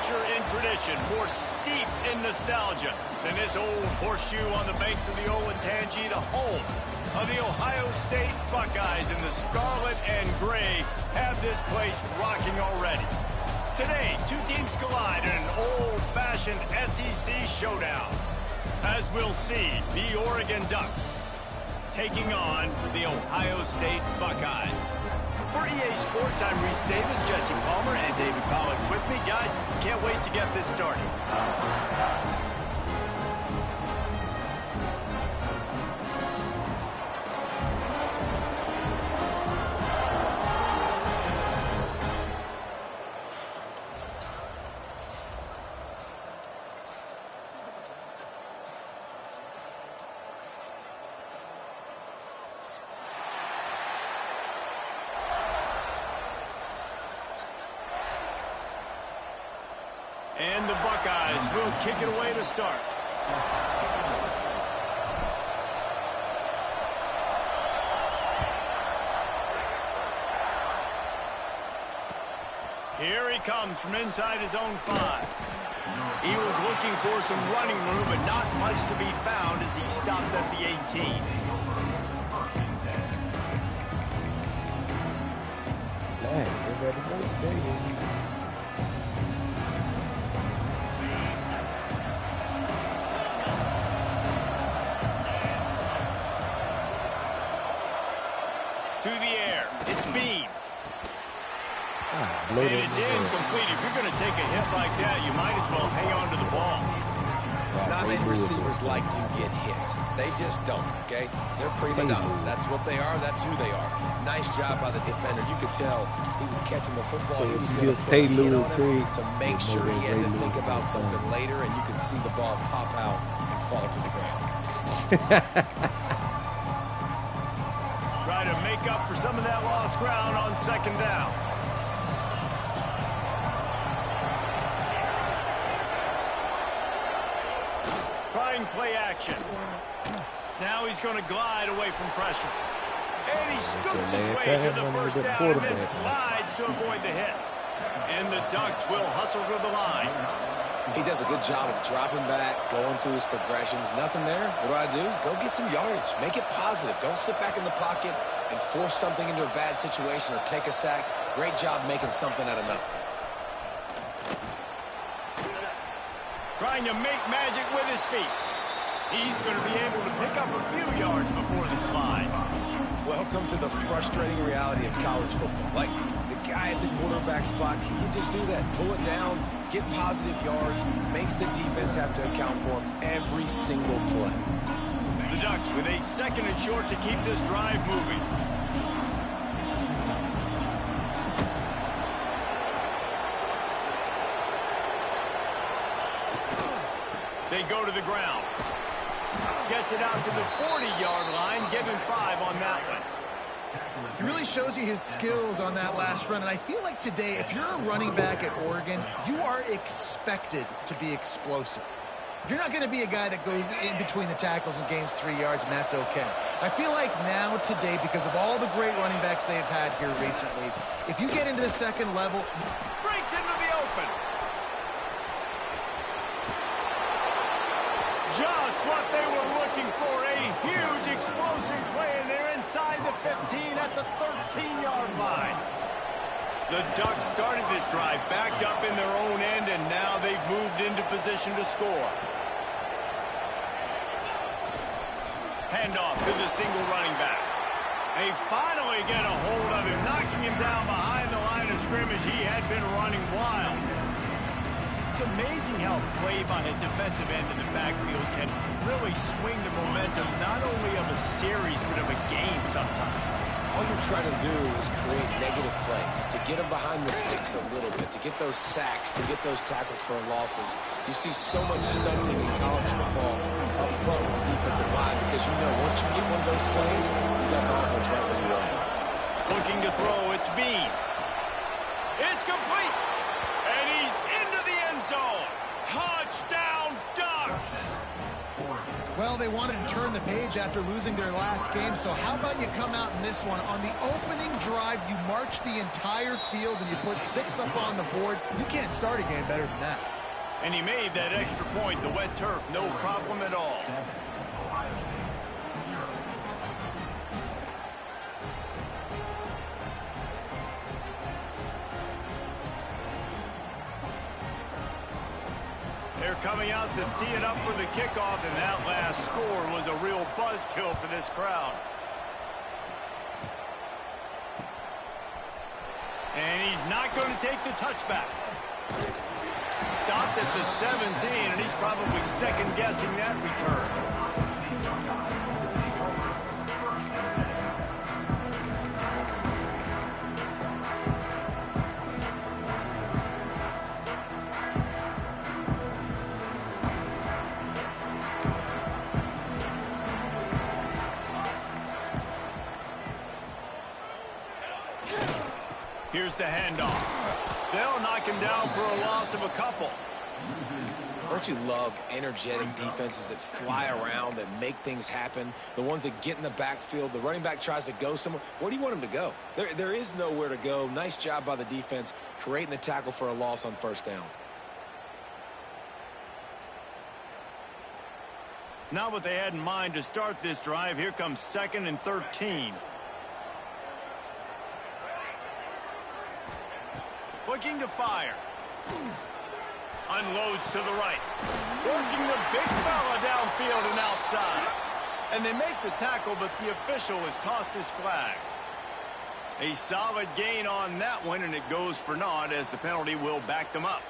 richer in tradition, more steeped in nostalgia than this old horseshoe on the banks of the Olentangy, the home of the Ohio State Buckeyes in the scarlet and gray have this place rocking already. Today, two teams collide in an old-fashioned SEC showdown. As we'll see, the Oregon Ducks taking on the Ohio State Buckeyes. For EA Sports, I'm Reese Davis, Jesse Palmer, and David Pollack with me. Guys, can't wait to get this started. And the Buckeyes will kick it away to start. Here he comes from inside his own 5. He was looking for some running room, but not much to be found as he stopped at the 18. To the air, it's Bean. And it's incomplete. If you're going to take a hit like that, you might as well hang on to the ball. Not many receivers like to get hit. They just don't, okay? They're prima donnas. That's what they are. That's who they are. Nice job by the defender. You could tell he was catching the football. He was going to put a hit on him to make sure he had to think about something later, and you could see the ball pop out and fall to the ground. Try to make up for some of that lost ground on second down. Trying play action. Now he's going to glide away from pressure. And he scoots his way to the first down and then slides to avoid the hit. And the Ducks will hustle to the line. He does a good job of dropping back, going through his progressions. Nothing there. What do? Go get some yardage. Make it positive. Don't sit back in the pocket and force something into a bad situation or take a sack. Great job making something out of nothing. Trying to make magic with his feet. He's going to be able to pick up a few yards before the slide. Welcome to the frustrating reality of college football. Like, the guy at the quarterback spot, he can just do that. Pull it down, get positive yards, makes the defense have to account for him every single play. The Ducks with a second and short to keep this drive moving. They go to the ground. Gets it out to the 40-yard line. Give him 5 on that one. He really shows you his skills on that last run. And I feel like today, if you're a running back at Oregon, you are expected to be explosive. You're not going to be a guy that goes in between the tackles and gains 3 yards, and that's okay. I feel like now today, because of all the great running backs they've had here recently, if you get into the second level... Breaks into the open. Just what they were looking for, a huge explosive play, and they're inside the 15 at the 13-yard line. The Ducks started this drive backed up in their own end, and now they've moved into position to score. Handoff to the single running back. They finally get a hold of him, knocking him down behind the line of scrimmage. He had been running wild. It's amazing how play by a defensive end in the backfield can really swing the momentum not only of a series but of a game sometimes. All you're trying to do is create negative plays, to get them behind the sticks a little bit, to get those sacks, to get those tackles for losses. You see so much stunting in college football up front with the defensive line because you know once you get one of those plays, you got an offense right where you are. Looking to throw, it's Bean. It's complete. And he's into the end zone. Touchdown, Ducks. Well, they wanted to turn the page after losing their last game, so how about you come out in this one? On the opening drive, you march the entire field and you put 6 up on the board. You can't start a game better than that. And he made that extra point, the wet turf, no problem at all. They're coming out to tee it up for the kickoff, and that last score was a real buzzkill for this crowd. And he's not going to take the touchback. Stopped at the 17, and he's probably second-guessing that return. Here's the handoff. They'll knock him down for a loss of a couple. Don't you love energetic defenses that fly around, that make things happen? The ones that get in the backfield, the running back tries to go somewhere. Where do you want him to go? There is nowhere to go. Nice job by the defense creating the tackle for a loss on first down. Not what they had in mind to start this drive. Here comes 2nd and 13. Looking to fire. Unloads to the right. Working the big fella downfield and outside. And they make the tackle, but the official has tossed his flag. A solid gain on that one, and it goes for naught as the penalty will back them up.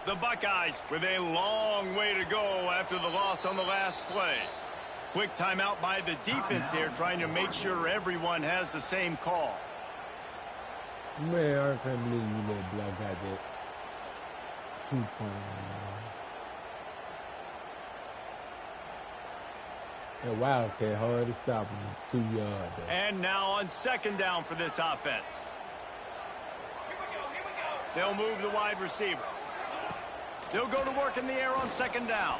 The Buckeyes with a long way to go after the loss on the last play. Quick timeout by the defense there, trying to make sure everyone has the same call. Man, I can't believe you let Black got that 2-point. That Wildcat hard to stop him. 2 yards. And now on 2nd down for this offense. They'll move the wide receiver. They'll go to work in the air on 2nd down.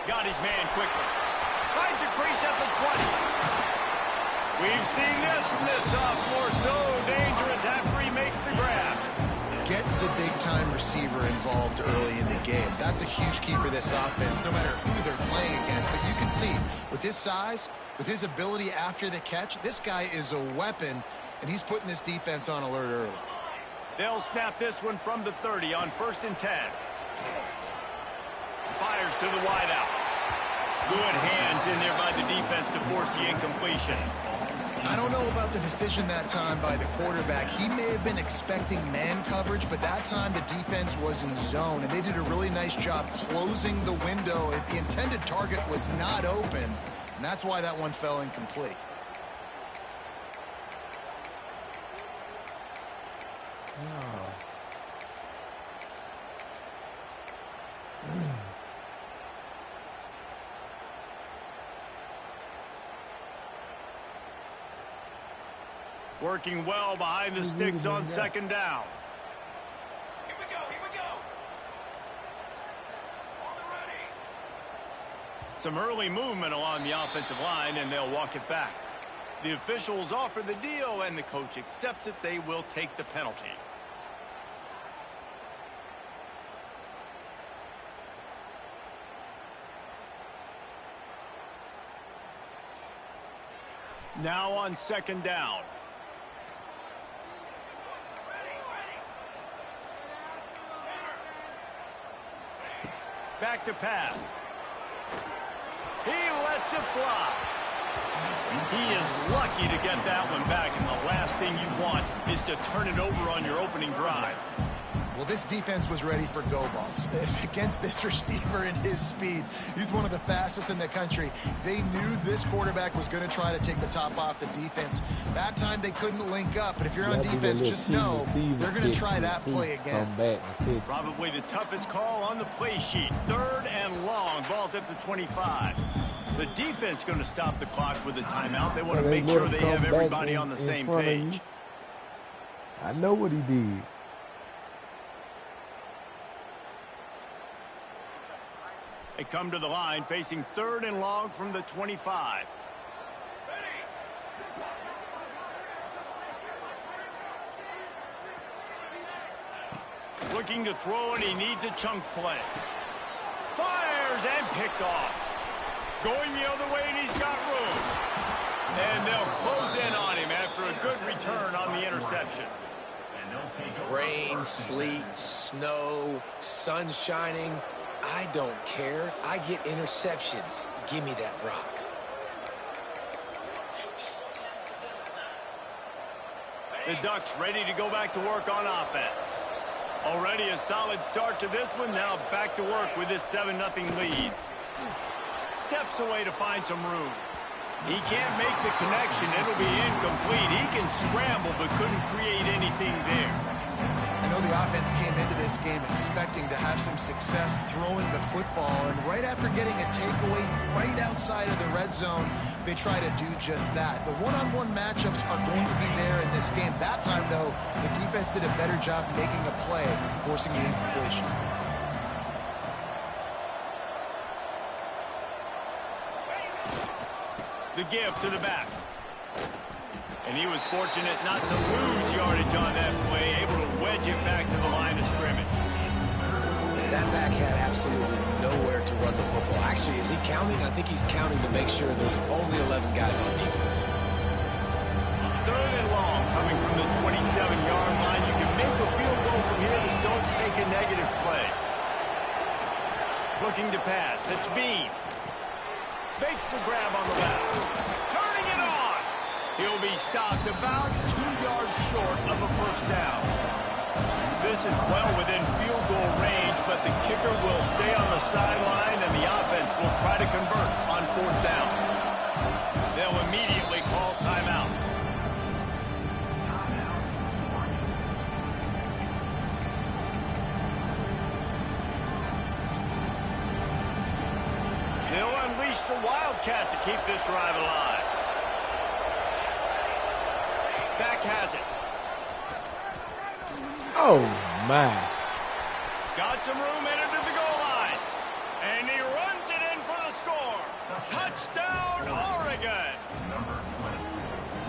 Got his man quickly. Finds a crease at the 20. We've seen this from this sophomore. So dangerous after he makes the grab. Get the big-time receiver involved early in the game. That's a huge key for this offense, no matter who they're playing against. But you can see, with his size, with his ability after the catch, this guy is a weapon, and he's putting this defense on alert early. They'll snap this one from the 30 on 1st and 10. Fires to the wideout. Good hands in there by the defense to force the incompletion. I don't know about the decision that time by the quarterback. He may have been expecting man coverage, but that time the defense was in zone, and they did a really nice job closing the window. The intended target was not open, and that's why that one fell incomplete. Working well behind the sticks on 2nd down. Here we go. On the ready. Some early movement along the offensive line, and they'll walk it back. The officials offer the deal, and the coach accepts it. They will take the penalty. Now on 2nd down. Back to pass. He lets it fly. He is lucky to get that one back, and the last thing you want is to turn it over on your opening drive. Well, this defense was ready for go balls. Against this receiver and his speed, he's one of the fastest in the country. They knew this quarterback was going to try to take the top off the defense. That time they couldn't link up, but if you're on defense, just know they're going to try that play again. Probably the toughest call on the play sheet. 3rd and long. Ball's at the 25. The defense going to stop the clock with a timeout. They want to make sure they have everybody on the same page. I know what he did. They come to the line facing 3rd and long from the 25. Looking to throw, and he needs a chunk play. Fires and picked off. Going the other way, and he's got room. And they'll close in on him after a good return on the interception. Rain, sleet, snow, sun shining. I don't care. I get interceptions. Give me that rock. The Ducks ready to go back to work on offense. Already a solid start to this one. Now back to work with this 7-0 lead. Steps away to find some room. He can't make the connection. It'll be incomplete. He can scramble but couldn't create anything there. I know the offense came into this game expecting to have some success throwing the football, and right after getting a takeaway right outside of the red zone, they try to do just that. The one-on-one matchups are going to be there in this game. That time, though, the defense did a better job making a play, forcing the incompletion. The give to the back. And he was fortunate not to lose yardage on that play, able to wedge it back to the line of scrimmage. That back had absolutely nowhere to run the football. Actually, is he counting? I think he's counting to make sure there's only 11 guys on defense. 3rd and long, coming from the 27-yard line. You can make a field goal from here. Just don't take a negative play. Looking to pass. It's Bean. Makes the grab on the left. Turning it on. He'll be stopped about 2 yards short of a first down. This is well within field goal range, but the kicker will stay on the sideline, and the offense will try to convert on 4th down. They'll immediately call timeout. They'll unleash the Wildcat to keep this drive alive. Back has it. Oh, my. Got some room headed to the goal line. And he runs it in for the score. Touchdown, Oregon.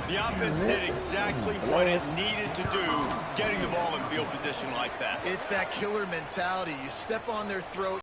The offense did exactly what it needed to do, getting the ball in field position like that. It's that killer mentality. You step on their throat.